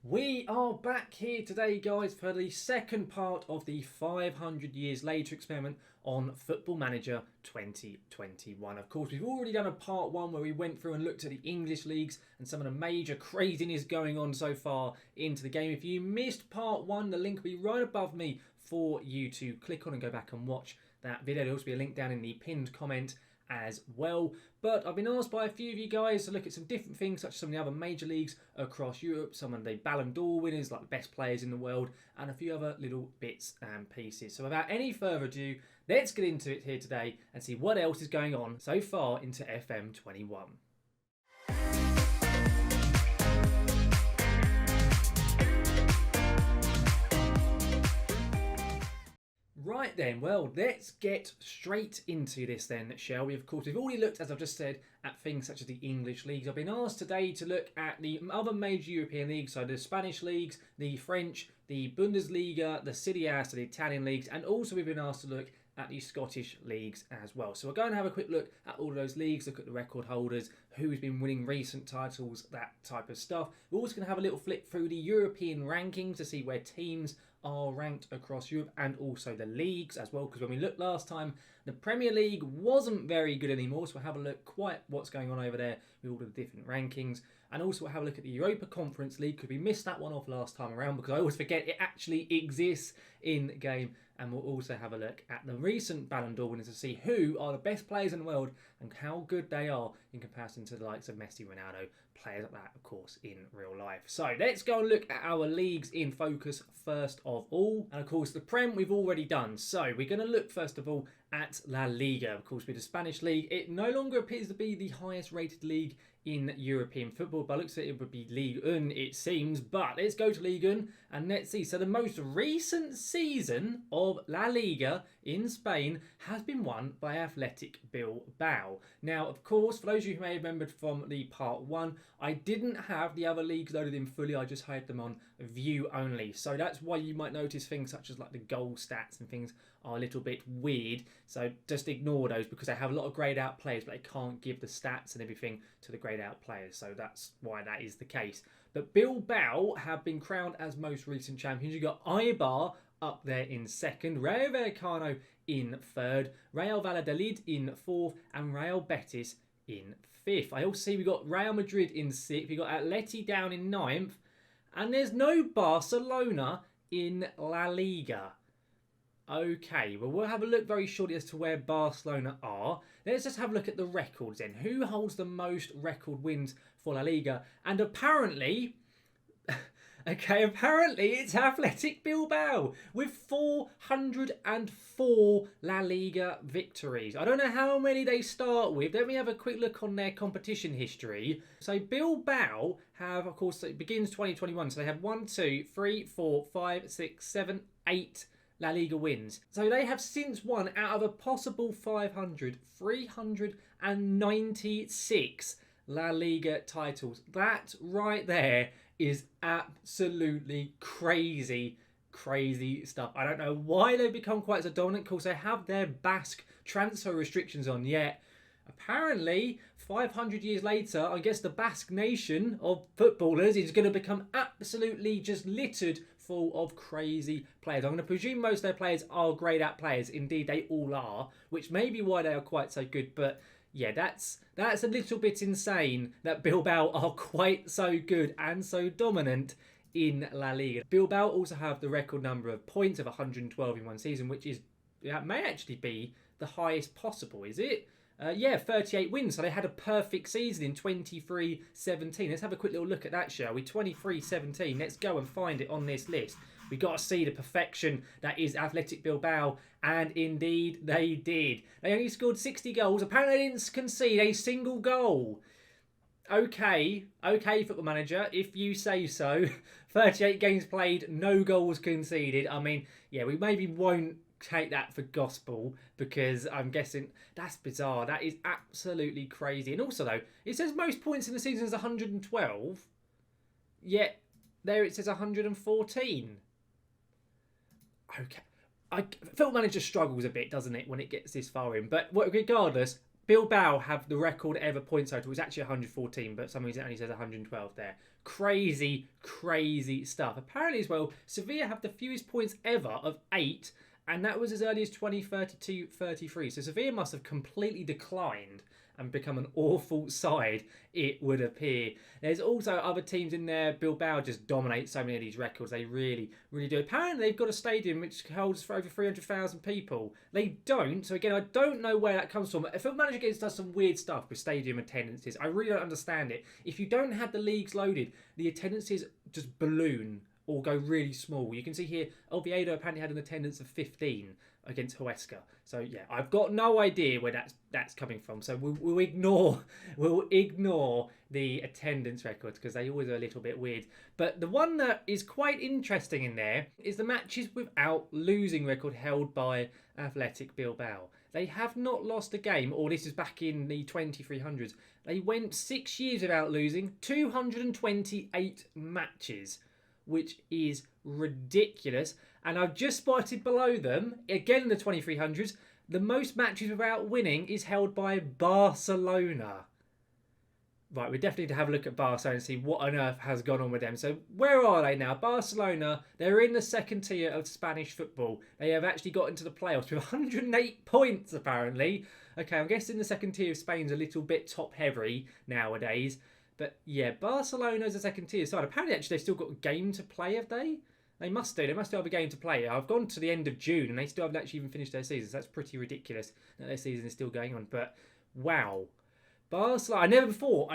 We are back here today, guys, for the second part of the 500 Years Later experiment on Football Manager 2021. Of course, we've already done a part one where we went through and looked at the English leagues and some of the major craziness going on so far into the game. If you missed part one, the link will be right above me for you to click on and go back and watch that video. There'll also be a link down in the pinned comment as well. But I've been asked by a few of you guys to look at some different things, such as some of the other major leagues across Europe, some of the Ballon d'Or winners, like the best players in the world, and a few other little bits and pieces. So without any further ado, let's get into it here today and see what else is going on so far into FM21. Right then, well, let's get straight into this then, shall we? Of course, we've already looked, as I've just said, at things such as the English leagues. I've been asked today to look at the other major European leagues, so the Spanish leagues, the French, the Bundesliga, the Serie A, so the Italian leagues, and also we've been asked to look at the Scottish leagues as well. So we're going to have a quick look at all of those leagues, look at the record holders, who's been winning recent titles, that type of stuff. We're also going to have a little flip through the European rankings to see where teams are ranked across Europe, and also the leagues as well, because when we looked last time, the Premier League wasn't very good anymore, so we'll have a look quite what's going on over there with all the different rankings. And also we'll have a look at the Europa Conference League, because we missed that one off last time around, because I always forget it actually exists in the game. And we'll also have a look at the recent Ballon d'Or winners to see who are the best players in the world and how good they are in comparison to the likes of Messi, Ronaldo, players like that, of course, in real life. So let's go and look at our leagues in focus first of all. And of course, the Prem we've already done. So we're going to look first of all at La Liga. Of course, with the Spanish league, it no longer appears to be the highest rated league in European football. By looks at it would be Liga 1, it seems. But let's go to Liga 1 and let's see. So the most recent season of La Liga in Spain has been won by Athletic Bilbao. Now, of course, for those of you who may have remembered from the part one, I didn't have the other leagues loaded in fully. I just had them on view only. So that's why you might notice things such as like the goal stats and things are a little bit weird. So just ignore those, because they have a lot of greyed out players, but they can't give the stats and everything to the greyed out players. So that's why that is the case. But Bilbao have been crowned as most recent champions. You've got Eibar up there in second, Rayo Vallecano in third, Real Valladolid in fourth, and Real Betis in fifth. I also see we've got Real Madrid in sixth, we've got Atleti down in ninth, and there's no Barcelona in La Liga. Okay, well, we'll have a look very shortly as to where Barcelona are. Let's just have a look at the records then. Who holds the most record wins for La Liga? And apparently, apparently it's Athletic Bilbao with 404 La Liga victories. I don't know how many they start with. Let me have a quick look on their competition history. So Bilbao have, of course, it begins 2021. So they have 1, 2, 3, 4, 5, 6, 7, 8 La Liga wins. So they have since won, out of a possible 500, 396 La Liga titles. That right there is absolutely crazy, crazy stuff. I don't know why they've become quite so dominant. Of course, they have their Basque transfer restrictions on, yet apparently 500 years later, I guess the Basque nation of footballers is going to become absolutely just littered full of crazy players. I'm going to presume most of their players are greyed out players. Indeed, they all are, which may be why they are quite so good. But yeah, that's a little bit insane that Bilbao are quite so good and so dominant in La Liga. Bilbao also have the record number of points of 112 in one season, which is, that may actually be the highest possible, is it? Yeah, 38 wins. So they had a perfect season in 23-17. Let's have a quick little look at that, shall we? 23-17. Let's go and find it on this list. We've got to see the perfection that is Athletic Bilbao. And indeed, they did. They only scored 60 goals. Apparently, they didn't concede a single goal. Okay, Football Manager, if you say so. 38 games played, no goals conceded. I mean, yeah, we maybe won't take that for gospel, because I'm guessing that's bizarre. That is absolutely crazy. And also, though, it says most points in the season is 112, yet there it says 114. Okay. Football Manager struggles a bit, doesn't it, when it gets this far in? But regardless, Bilbao have the record ever points total. It's actually 114, but for some reason it only says 112 there. Crazy, crazy stuff. Apparently as well, Sevilla have the fewest points ever of 8, and that was as early as 2032-33. So Sevilla must have completely declined and become an awful side, it would appear. There's also other teams in there. Bilbao just dominate so many of these records. They really, really do. Apparently, they've got a stadium which holds for over 300,000 people. They don't. So, again, I don't know where that comes from. Football Manager Games does some weird stuff with stadium attendances. I really don't understand it. If you don't have the leagues loaded, the attendances just balloon or go really small. You can see here, Oviedo apparently had an attendance of 15 against Huesca. So yeah, I've got no idea where that's coming from. So we'll ignore the attendance records because they always are a little bit weird. But the one that is quite interesting in there is the matches without losing record held by Athletic Bilbao. They have not lost a game, or this is back in the 2300s. They went 6 years without losing, 228 matches, which is ridiculous. And I've just spotted below them, again in the 2300s, the most matches without winning is held by Barcelona. Right, we definitely need to have a look at Barcelona and see what on earth has gone on with them. So where are they now? Barcelona, they're in the second tier of Spanish football. They have actually got into the playoffs with 108 points, apparently. Okay, I'm guessing the second tier of Spain's a little bit top-heavy nowadays. But yeah, Barcelona's a second tier side. Apparently, actually, they've still got a game to play, have they? They must do. They must still have a game to play. I've gone to the end of June and they still haven't actually even finished their season. So that's pretty ridiculous that their season is still going on. But wow. Barcelona. I never thought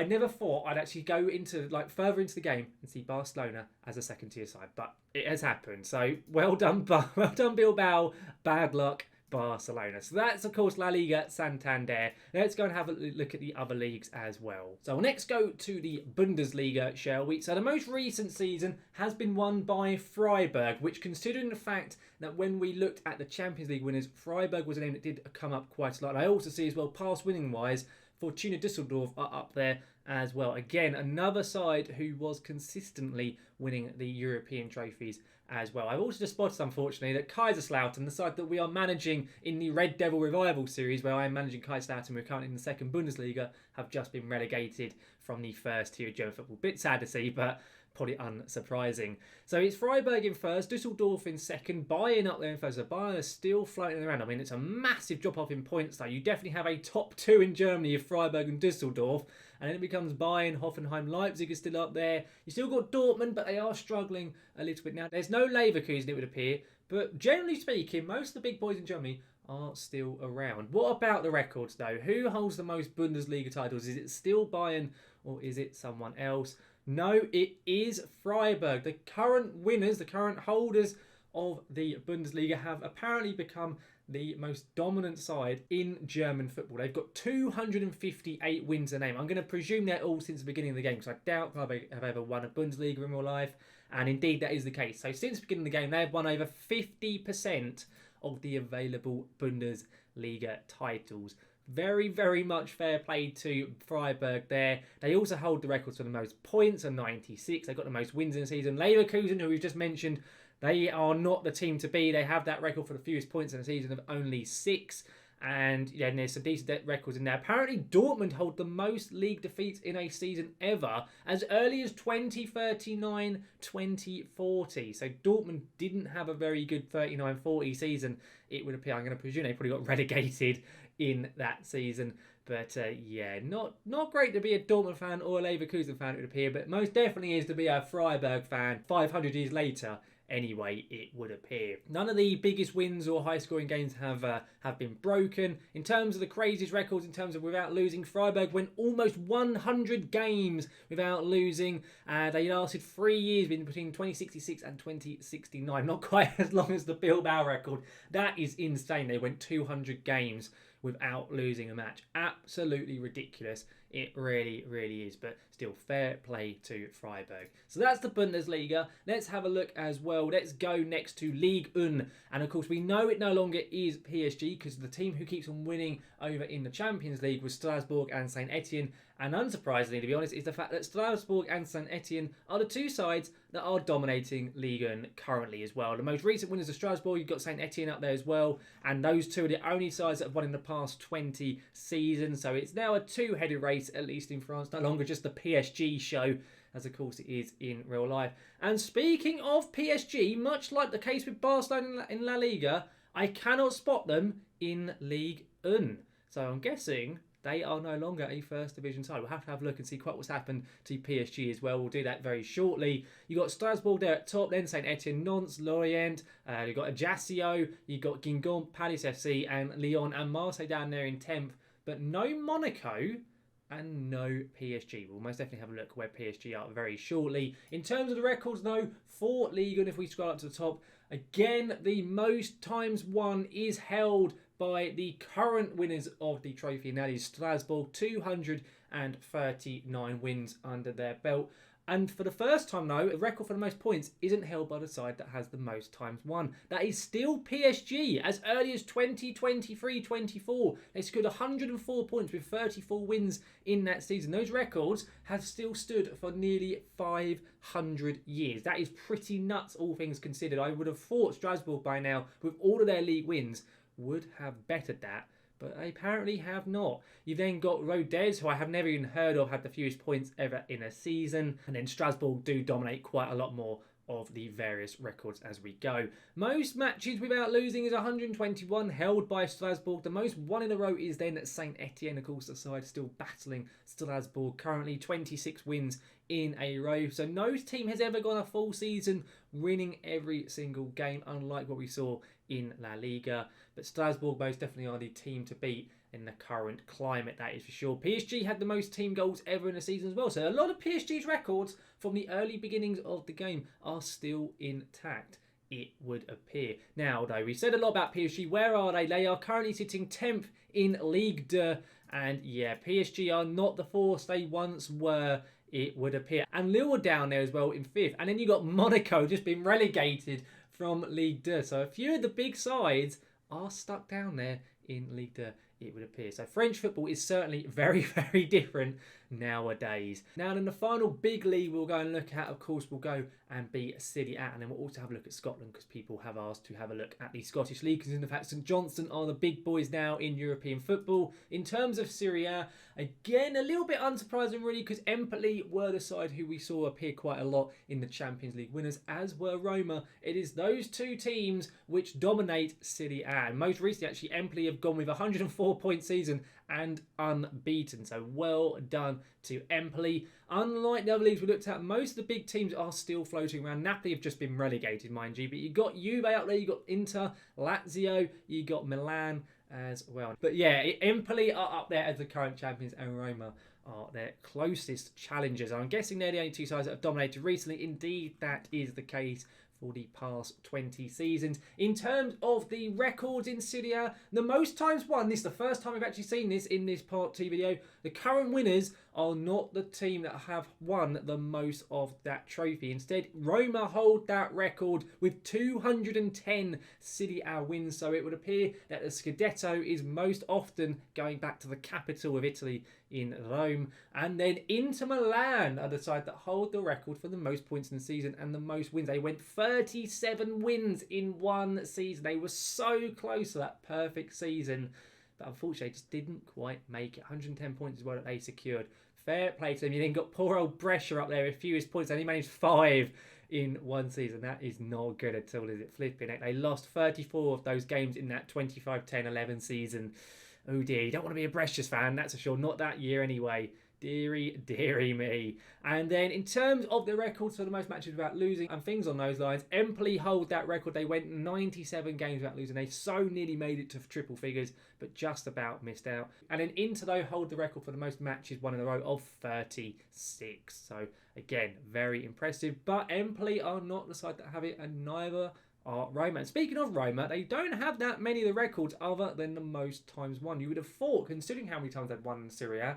I'd actually go into further into the game and see Barcelona as a second tier side. But it has happened. So well done Bilbao. Bad luck Barcelona. So that's, of course, La Liga Santander. Let's go and have a look at the other leagues as well. So we'll next go to the Bundesliga, shall we? So the most recent season has been won by Freiburg, which, considering the fact that when we looked at the Champions League winners, Freiburg was a name that did come up quite a lot. And I also see as well, past winning-wise, Fortuna Düsseldorf are up there as well. Again, another side who was consistently winning the European trophies as well. I've also just spotted, unfortunately, that Kaiserslautern, the side that we are managing in the Red Devil Revival series, where I am managing Kaiserslautern, we're currently in the second Bundesliga, have just been relegated from the first tier of German football. Bit sad to see, but probably unsurprising. So it's Freiburg in first, Düsseldorf in second, Bayern up there in first. So Bayern are still floating around. I mean, it's a massive drop off in points though. You definitely have a top two in Germany of Freiburg and Düsseldorf. And then it becomes Bayern, Hoffenheim, Leipzig is still up there. You still got Dortmund, but they are struggling a little bit now. There's no Leverkusen, it would appear. But generally speaking, most of the big boys in Germany are still around. What about the records though? Who holds the most Bundesliga titles? Is it still Bayern or is it someone else? No, it is Freiburg. The current winners, the current holders of the Bundesliga have apparently become the most dominant side in German football. They've got 258 wins a name. I'm going to presume they're all since the beginning of the game because I doubt Freiburg have ever won a Bundesliga in real life. And indeed, that is the case. So since the beginning of the game, they've won over 50% of the available Bundesliga titles. Very, very much fair play to Freiburg there. They also hold the records for the most points at 96. They've got the most wins in the season. Leverkusen, who we've just mentioned, they are not the team to be. They have that record for the fewest points in a season of only 6. And yeah, there's some decent records in there. Apparently, Dortmund hold the most league defeats in a season ever as early as 2039-2040. So Dortmund didn't have a very good 39-40 season, it would appear. I'm going to presume they probably got relegated in that season. But yeah, not great to be a Dortmund fan or a Leverkusen fan, it would appear. But most definitely is to be a Freiburg fan 500 years later. Anyway, it would appear. None of the biggest wins or high-scoring games have been broken. In terms of the craziest records, in terms of without losing, Freiburg went almost 100 games without losing. They lasted 3 years between 2066 and 2069. Not quite as long as the Bilbao record. That is insane. They went 200 games without losing a match. Absolutely ridiculous. It really, really is. But still, fair play to Freiburg. So that's the Bundesliga. Let's have a look as well. Let's go next to Ligue 1. And of course, we know it no longer is PSG because the team who keeps on winning over in the Champions League was Strasbourg and Saint Etienne. And unsurprisingly, to be honest, is the fact that Strasbourg and Saint Etienne are the two sides that are dominating Liga currently as well. The most recent winners of Strasbourg, you've got Saint Etienne up there as well. And those two are the only sides that have won in the past 20 seasons. So it's now a two-headed race, at least in France. No longer just the PSG show, as of course it is in real life. And speaking of PSG, much like the case with Barcelona in La Liga, I cannot spot them in Ligue 1. So I'm guessing they are no longer a first division side. We'll have to have a look and see quite what's happened to PSG as well. We'll do that very shortly. You've got Strasbourg there at top, then Saint Etienne, Nantes, Lorient. You've got Ajaccio, you've got Guingamp, Paris FC, and Lyon and Marseille down there in 10th. But no Monaco and no PSG. We'll most definitely have a look where PSG are very shortly. In terms of the records, though, for Liga, if we scroll up to the top, again, the most times won is held by the current winners of the trophy, and that is Strasbourg, 239 wins under their belt. And for the first time, though, the record for the most points isn't held by the side that has the most times won. That is still PSG. As early as 2023-24, they scored 104 points with 34 wins in that season. Those records have still stood for nearly 500 years. That is pretty nuts, all things considered. I would have thought Strasbourg by now, with all of their league wins, would have bettered that, but they apparently have not. You've then got Rodez, who I have never even heard of, had the fewest points ever in a season, and then Strasbourg do dominate quite a lot more of the various records as we go. Most matches without losing is 121 held by Strasbourg. The most won in a row is then Saint Etienne, of course, the side still battling Strasbourg, currently 26 wins in a row. So no team has ever gone a full season winning every single game, unlike what we saw in La Liga. But Strasbourg most definitely are the team to beat in the current climate, that is for sure. PSG had the most team goals ever in a season as well. So a lot of PSG's records from the early beginnings of the game are still intact, it would appear. Now, though, we said a lot about PSG. Where are they? They are currently sitting 10th in Ligue 2. And yeah, PSG are not the force they once were, it would appear. And Lille were down there as well in 5th. And then you got Monaco just been relegated from Ligue 2. So a few of the big sides are stuck down there in Ligue 2, it would appear. So French football is certainly very, very different nowadays. Now, in the final big league we'll go and look at, of course, we'll go and be Serie A, and then we'll also have a look at Scotland, because people have asked to have a look at the Scottish League, because in the fact St Johnstone are the big boys now in European football. In terms of Serie A, again, a little bit unsurprising really, because Empoli were the side who we saw appear quite a lot in the Champions League winners, as were Roma. It is those two teams which dominate Serie A. And most recently, actually, Empoli have gone with a 104-point season and unbeaten. So well done to Empoli. Unlike the other leagues we looked at, most of the big teams are still floating around. Napoli have just been relegated, mind you. But you got Juve up there, you got Inter, Lazio, you got Milan as well. But yeah, Empoli are up there as the current champions, and Roma are their closest challengers. I'm guessing they're the only two sides that have dominated recently. Indeed, that is the case for the past 20 seasons. In terms of the records in Serie A, the most times won, this is the first time we've actually seen this in this part 2 video, the current winners are not the team that have won the most of that trophy. Instead, Roma hold that record with 210 Serie A wins, so it would appear that the Scudetto is most often going back to the capital of Italy in Rome. And then Inter Milan are the side that hold the record for the most points in the season and the most wins. They went 37 wins in one season. They were so close to that perfect season, but unfortunately just didn't quite make it. 110 points is what they secured. Fair play to them. You then got poor old Brescia up there with fewest points. They only managed 5 in one season. That is not good at all, is it? Flipping it. They lost 34 of those games in that 25-10-11 season. Oh dear, you don't want to be a Brescia's fan, that's for sure. Not that year anyway. Deary, deary me. And then in terms of the records for the most matches without losing and things on those lines, Empoli hold that record. They went 97 games without losing. They so nearly made it to triple figures, but just about missed out. And then Inter, though, hold the record for the most matches won in a row of 36. So again, very impressive. But Empoli are not the side that have it, and neither are Roma. And speaking of Roma, they don't have that many of the records other than the most times won. You would have thought, considering how many times they'd won in Serie A,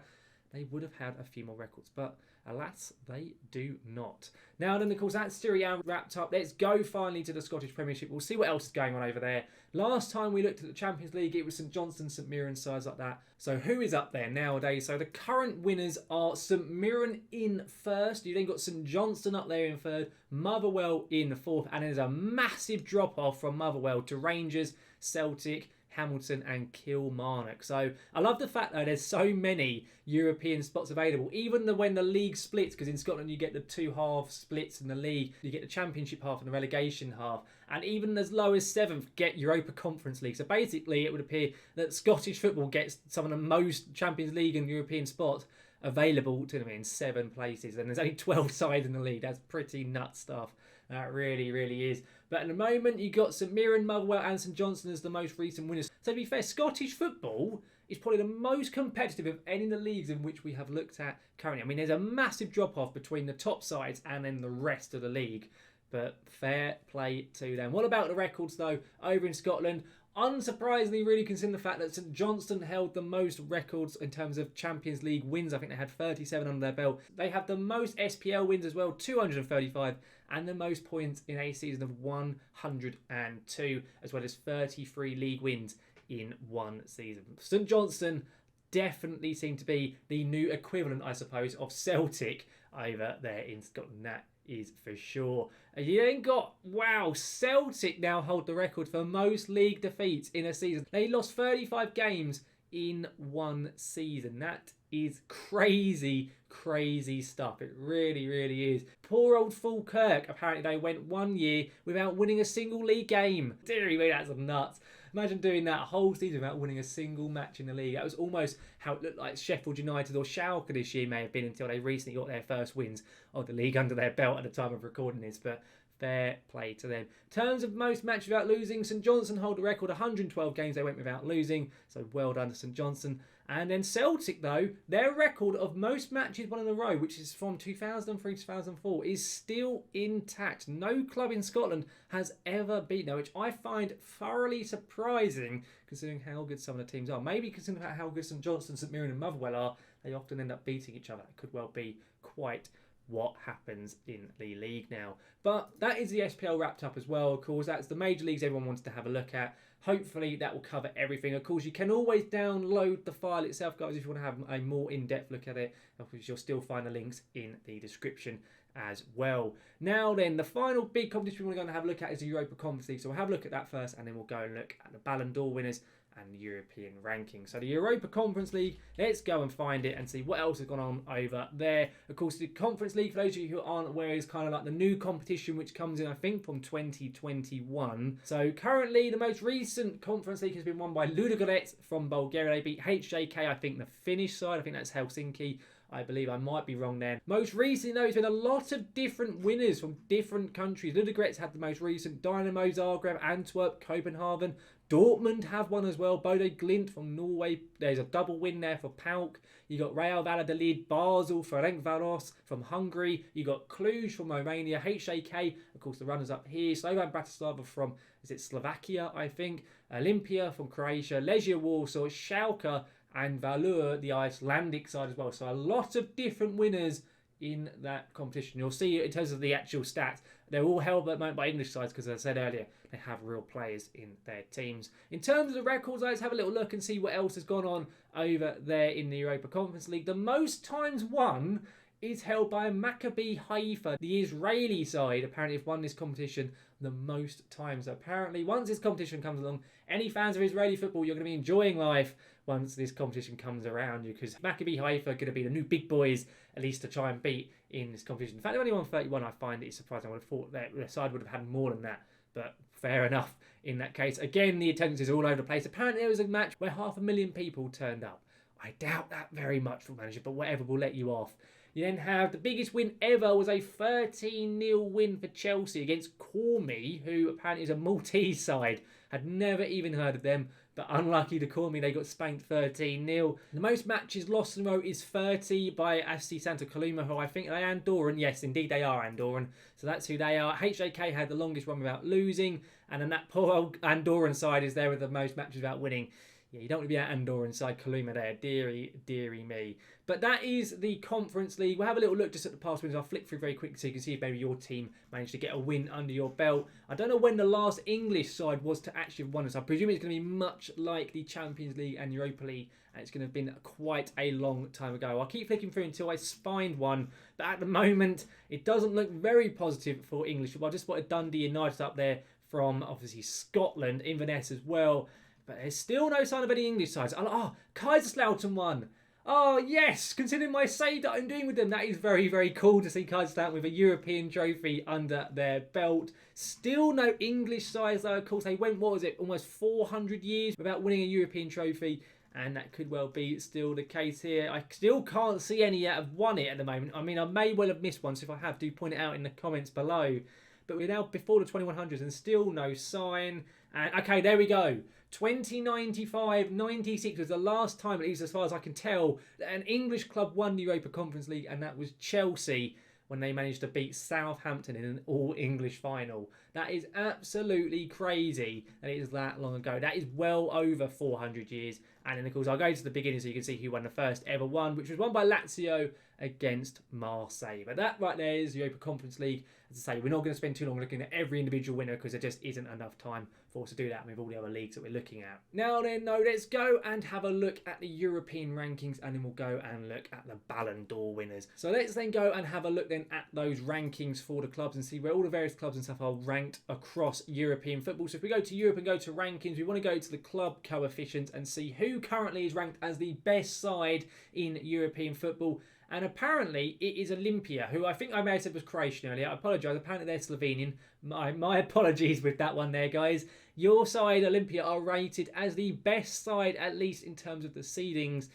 they would have had a few more records. But Alas, they do not. Now then, of course, that's Serie A wrapped up. Let's go finally to the Scottish Premiership. We'll see what else is going on over there. Last time we looked at the Champions League, it was St Johnstone, St Mirren, sides like that. So who is up there nowadays? So the current winners are St Mirren in first. You then got St Johnstone up there in third, Motherwell in fourth, and there's a massive drop-off from Motherwell to Rangers, Celtic, Hamilton and Kilmarnock. So I love the fact that there's so many European spots available, even when the league splits, because in Scotland you get the two half splits in the league, you get the Championship half and the relegation half, and even as low as 7th get Europa Conference League. So basically it would appear that Scottish football gets some of the most Champions League and European spots available to them in 7 places, and there's only 12 sides in the league. That's pretty nuts stuff. That really, really is. But at the moment, you got St Mirren, Motherwell and St Johnstone as the most recent winners. So to be fair, Scottish football is probably the most competitive of any of the leagues in which we have looked at currently. I mean, there's a massive drop-off between the top sides and then the rest of the league. But fair play to them. What about the records, though, over in Scotland? Unsurprisingly, really considering the fact that St Johnstone held the most records in terms of Champions League wins. I think they had 37 under their belt. They have the most SPL wins as well, 235, and the most points in a season of 102, as well as 33 league wins in one season. St Johnstone definitely seem to be the new equivalent, I suppose, of Celtic over there in Scotland. That is for sure. You then got, wow, Celtic now hold the record for most league defeats in a season. They lost 35 games in one season. That is crazy, crazy stuff. It really, really is. Poor old Falkirk, apparently they went 1 year without winning a single league game. Deary me, that's nuts. Imagine doing that whole season without winning a single match in the league. That was almost how it looked like Sheffield United or Schalke this year may have been, until they recently got their first wins of the league under their belt at the time of recording this. But fair play to them. In terms of most matches without losing, St Johnstone hold the record, 112 games they went without losing. So well done to St Johnstone. And then Celtic, though, their record of most matches won in a row, which is from 2003-2004, is still intact. No club in Scotland has ever beaten them, which I find thoroughly surprising, considering how good some of the teams are. Maybe considering how good St Johnstone, St Mirren and Motherwell are, they often end up beating each other. It could well be quite what happens in the league now. But that is the SPL wrapped up as well, of course. That's the major leagues everyone wants to have a look at. Hopefully that will cover everything. Of course, you can always download the file itself, guys, if you want to have a more in-depth look at it. Of course, you'll still find the links in the description as well. Now then, the final big competition we're going to have a look at is the Europa Conference League. So we'll have a look at that first, and then we'll go and look at the Ballon d'Or winners and the European ranking. So the Europa Conference League, let's go and find it and see what else has gone on over there. Of course, the Conference League, for those of you who aren't aware, is kind of like the new competition which comes in, I think, from 2021. So currently, the most recent Conference League has been won by Ludogorets from Bulgaria. They beat HJK, I think, the Finnish side. I think that's Helsinki. I believe I might be wrong there. Most recently, though, there's been a lot of different winners from different countries. Ludogorets had the most recent. Dynamo Zagreb, Antwerp, Copenhagen. Dortmund have one as well. Bodø Glimt from Norway. There's a double win there for PAOK. You got Real Valladolid, Basel, Ferencváros from Hungary. You got Cluj from Romania. HJK, of course, the runners-up here. Slovan Bratislava from, is it Slovakia, I think. Olympia from Croatia. Legia Warsaw, Schalke, and Valur, the Icelandic side as well. So a lot of different winners in that competition. You'll see in terms of the actual stats, they're all held at the moment by English sides because, as I said earlier, they have real players in their teams. In terms of the records, let's have a little look and see what else has gone on over there in the Europa Conference League. The most times won is held by Maccabi Haifa. The Israeli side apparently have won this competition the most times. So apparently, once this competition comes along, any fans of Israeli football, you're going to be enjoying life once this competition comes around you, because Maccabi Haifa are going to be the new big boys, at least to try and beat in this competition. In fact, they only won 31. I find it surprising. I would have thought that the side would have had more than that, but fair enough in that case. Again, the attendance is all over the place. Apparently, there was a match where 500,000 people turned up. I doubt that very much, for manager, but whatever will let you off. You then have the biggest win ever was a 13-0 win for Chelsea against Cormy, who apparently is a Maltese side. Had never even heard of them, but unlucky to Cormy, they got spanked 13-0. The most matches lost in a row is 30 by FC Santa Coloma, who I think are Andorran. Yes, indeed they are Andorran. So that's who they are. HJK had the longest run without losing, and then that poor old Andorran side is there with the most matches without winning. Yeah, you don't want to be at Andorra inside Kaluma there. Deary me. But that is the Conference League. We'll have a little look just at the past wins. I'll flick through very quickly so you can see if maybe your team managed to get a win under your belt. I don't know when the last English side was to actually have won it. So I presume it's going to be much like the Champions League and Europa League. And it's going to have been quite a long time ago. I'll keep flicking through until I find one. But at the moment, it doesn't look very positive for English football. I just spotted Dundee United up there from, obviously, Scotland, Inverness as well. But there's still no sign of any English sides. Oh, Kaiserslautern won. Oh, yes. Considering my save that I'm doing with them, that is very, very cool to see Kaiserslautern with a European trophy under their belt. Still no English sides, though. Of course, they went, what was it, almost 400 years without winning a European trophy. And that could well be still the case here. I still can't see any that have won it at the moment. I mean, I may well have missed one, so if I have, do point it out in the comments below. But we're now before the 2100s and still no sign. And okay, there we go. 1995-96 was the last time, at least as far as I can tell, that an English club won the Europa Conference League, and that was Chelsea when they managed to beat Southampton in an all-English final. That is absolutely crazy that it is that long ago. That is well over 400 years. And then, of course, I'll go to the beginning so you can see who won the first ever one, which was won by Lazio against Marseille. But that right there is the Europa Conference League. As I say, we're not going to spend too long looking at every individual winner because there just isn't enough time for us to do that with all the other leagues that we're looking at. Now then, let's go and have a look at the European rankings, and then we'll go and look at the Ballon d'Or winners. So let's then go and have a look then at those rankings for the clubs and see where all the various clubs and stuff are ranked across European football. So if we go to Europe and go to rankings, we want to go to the club coefficients and see who currently is ranked as the best side in European football. And apparently it is Olympia, who I think I may have said was Croatian earlier. I apologise. Apparently they're Slovenian. My apologies with that one there, guys. Your side, Olympia, are rated as the best side, at least in terms of the seedings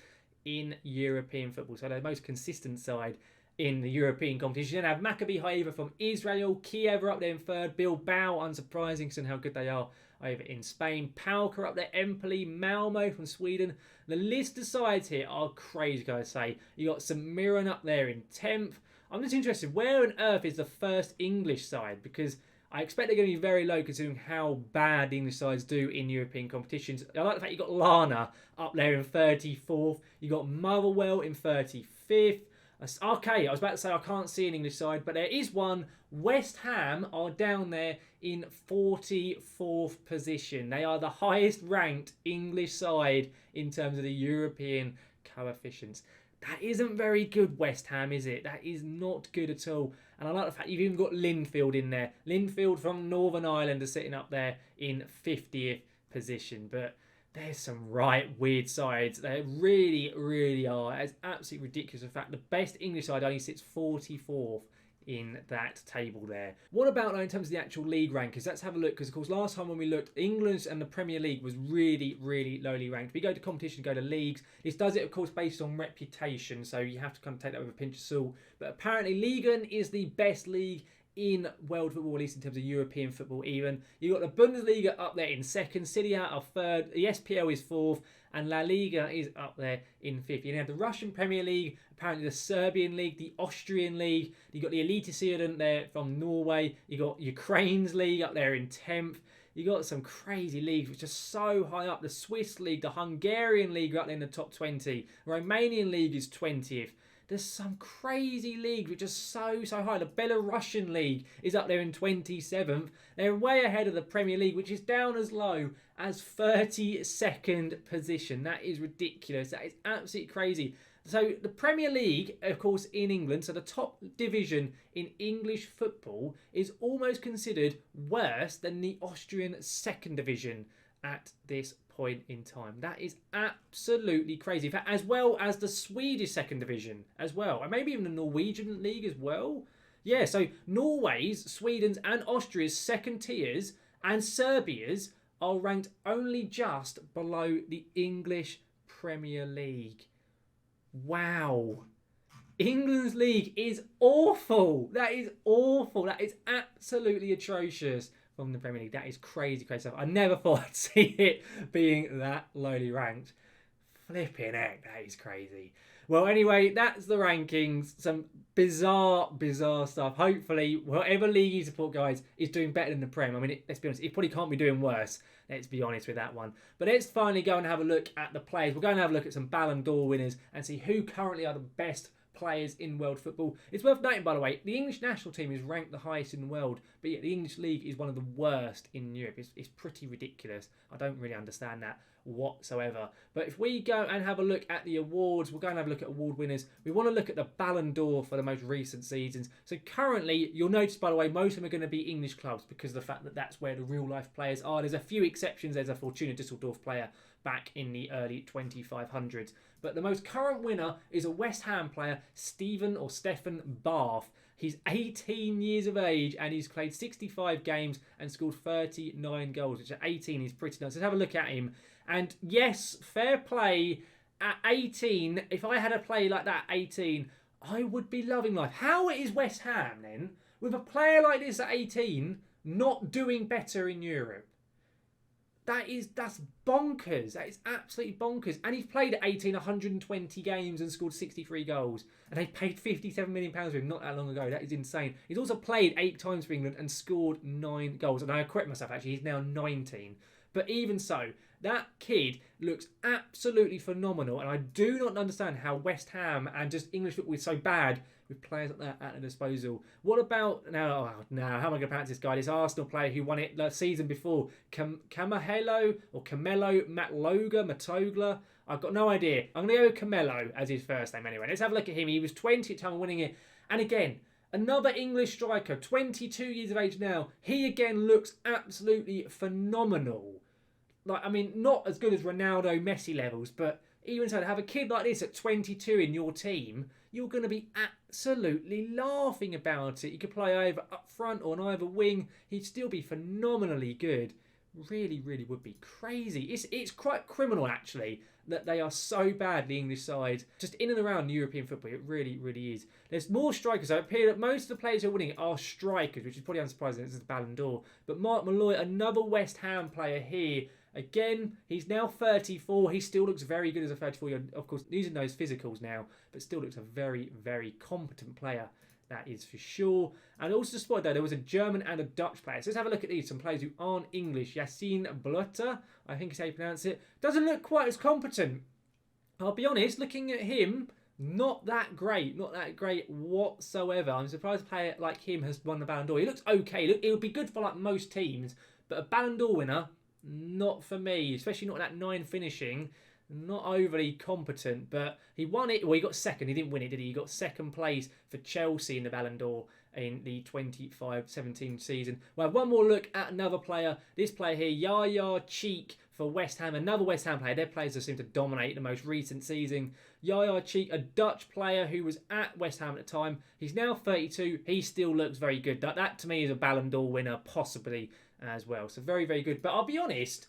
in European football. So they're the most consistent side in the European competition. You then have Maccabi Haifa from Israel. Kiev are up there in third. Bilbao, unsurprising, considering how good they are over in Spain. PAOK are up there. Empoli, Malmo from Sweden. The list of sides here are crazy, guys. Say you got St Mirren up there in 10th. I'm just interested, where on earth is the first English side? Because I expect they're going to be very low considering how bad the English sides do in European competitions. I like the fact you got Lana up there in 34th. You got Motherwell in 35th. Okay, I was about to say I can't see an English side, but there is one. West Ham are down there in 44th position. They are the highest ranked English side in terms of the European coefficients. That isn't very good, West Ham, is it? That is not good at all. And I like the fact you've even got Linfield in there. Linfield from Northern Ireland are sitting up there in 50th position. But there's some right weird sides. They really, really are. It's absolutely ridiculous. In fact, the best English side only sits 44th in that table there. What about now in terms of the actual league rankings? Let's have a look, because of course last time when we looked, England's and the Premier League was really, really lowly ranked. We go to competition, go to leagues. This does it, of course, based on reputation, so you have to kind of take that with a pinch of salt. But apparently Liga is the best league in world football, at least in terms of European football even. You've got the Bundesliga up there in second, Serie A are third, the SPL is fourth, and La Liga is up there in fifth. You have the Russian Premier League, apparently the Serbian League, the Austrian League. You've got the Eliteserien there from Norway. You've got Ukraine's league up there in 10th. You've got some crazy leagues which are so high up. The Swiss League, the Hungarian League are up there in the top 20. The Romanian League is 20th. There's some crazy leagues which are so high. The Belarusian League is up there in 27th. They're way ahead of the Premier League, which is down as low as 32nd position. That is ridiculous. That is absolutely crazy. So the Premier League, of course, in England, so the top division in English football, is almost considered worse than the Austrian second division at this point in time. That is absolutely crazy. In fact, as well as the Swedish second division as well, and maybe even the Norwegian league as well. Yeah, so Norway's, Sweden's and Austria's second tiers and Serbia's are ranked only just below the English Premier League. Wow. England's league is awful. That is awful. That is absolutely atrocious from the Premier League. That is crazy stuff. I never thought I'd see it being that lowly ranked. Flipping heck, that is crazy. Well, anyway, that's the rankings. Some bizarre stuff. Hopefully, whatever league you support, guys, is doing better than the Prem. I mean, let's be honest, it probably can't be doing worse. Let's be honest with that one. But let's finally go and have a look at the players. We're going to have a look at some Ballon d'Or winners and see who currently are the best players in world football. It's worth noting, by the way, the English national team is ranked the highest in the world, but yet the English league is one of the worst in Europe. It's pretty ridiculous. I don't really understand that whatsoever. But if we go and have a look at the awards, we're going to have a look at award winners. We want to look at the Ballon d'Or for the most recent seasons. So currently, you'll notice, by the way, most of them are going to be English clubs because of the fact that that's where the real life players are. There's a few exceptions. There's a Fortuna Düsseldorf player back in the early 2500s. But the most current winner is a West Ham player, Stephen Bath. He's 18 years of age and he's played 65 games and scored 39 goals, which at 18 is pretty nice. Let's have a look at him. And yes, fair play, at 18, if I had a play like that at 18, I would be loving life. How is West Ham then, with a player like this at 18, not doing better in Europe? That's bonkers. That is absolutely bonkers. And he's played at 18, 120 games and scored 63 goals. And they paid £57 million for him not that long ago. That is insane. He's also played 8 times for England and scored 9 goals. And I correct myself, actually, he's now 19. But even so, that kid looks absolutely phenomenal. And I do not understand how West Ham and just English football is so bad with players like that at their disposal. What about, now, how am I going to pronounce this guy? This Arsenal player who won it the season before. Camelo Matogla. I've got no idea. I'm going to go with Camelo as his first name anyway. Let's have a look at him. He was 20 at the time of winning it. And again, another English striker, 22 years of age now. He again looks absolutely phenomenal. Like, I mean, not as good as Ronaldo, Messi levels, but even so, to have a kid like this at 22 in your team, you're going to be absolutely laughing about it. You could play either up front or on either wing. He'd still be phenomenally good. Really, really would be crazy. It's quite criminal, actually, that they are so bad, the English side, just in and around European football. It really, really is. There's more strikers. So it appears that most of the players who are winning are strikers, which is probably unsurprising. This is the Ballon d'Or. But Mark Malloy, another West Ham player here. Again, he's now 34. He still looks very good as a 34-year-old. Of course, using those physicals now, but still looks a very, very competent player. That is for sure. And also to spot, though, there was a German and a Dutch player. So let's have a look at these. Some players who aren't English. Yassine Blutter, I think is how you pronounce it. Doesn't look quite as competent. I'll be honest, looking at him, not that great. Not that great whatsoever. I'm surprised a player like him has won the Ballon d'Or. He looks okay. It would be good for like most teams. But a Ballon d'Or winner, not for me, especially not that 9 finishing. Not overly competent, but he won it. Well, he got second. He didn't win it, did he? He got second place for Chelsea in the Ballon d'Or in the 25-17 season. We'll have one more look at another player. This player here, Yaya Cheek for West Ham. Another West Ham player. Their players have seemed to dominate the most recent season. Yaya Cheek, a Dutch player who was at West Ham at the time. He's now 32. He still looks very good. That to me is a Ballon d'Or winner, possibly as well. So very, very good. But I'll be honest,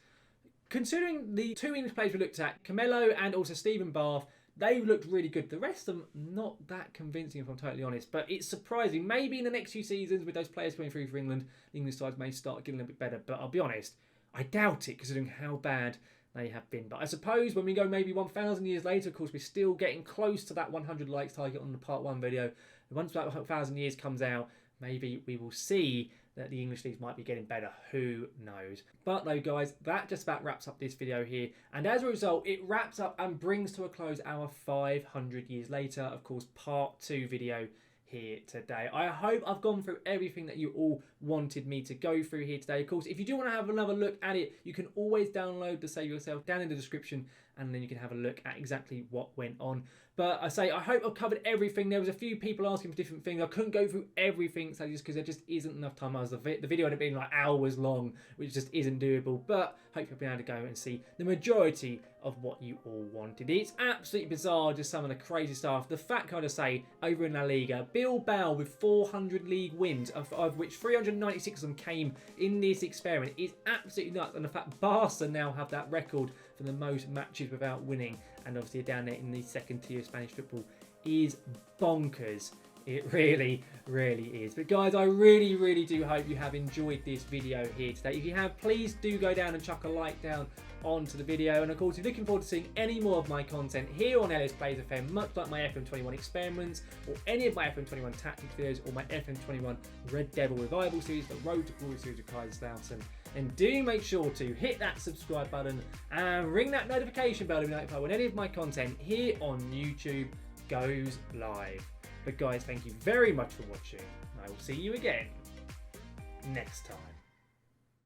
considering the 2 English players we looked at, Camelo and also Stephen Bath, they looked really good. The rest of them, not that convincing, if I'm totally honest. But it's surprising. Maybe in the next few seasons, with those players coming through for England, the English sides may start getting a little bit better. But I'll be honest, I doubt it, considering how bad they have been. But I suppose when we go maybe 1,000 years later, of course, we're still getting close to that 100 likes target on the part 1 video. Once that 1,000 years comes out, maybe we will see that the English leagues might be getting better. Who knows? But though, guys, that just about wraps up this video here. And as a result, it wraps up and brings to a close our 500 years later, of course, part 2 video here today. I hope I've gone through everything that you all wanted me to go through here today. Of course, if you do want to have another look at it, you can always download the Save Yourself down in the description, and then you can have a look at exactly what went on. But I hope I've covered everything. There was a few people asking for different things. I couldn't go through everything, so just because there just isn't enough time. The video ended up being like hours long, which just isn't doable. But hopefully I'll be able to go and see the majority of what you all wanted. It's absolutely bizarre, just some of the crazy stuff. The fact, kind of say, over in La Liga, Bilbao with 400 league wins, of which 396 of them came in this experiment, is absolutely nuts. And the fact Barca now have that record for the most matches without winning, and obviously down there in the second tier of Spanish football, is bonkers. It really, really is. But guys, I really, really do hope you have enjoyed this video here today. If you have, please do go down and chuck a like down onto the video. And of course, if you're looking forward to seeing any more of my content here on LS Plays FM, much like my FM21 Experiments, or any of my FM21 Tactics videos, or my FM21 Red Devil Revival series, the Road to Glory series of Kaiserslautern, and do make sure to hit that subscribe button and ring that notification bell to be notified when any of my content here on YouTube goes live. But guys, thank you very much for watching. I will see you again next time.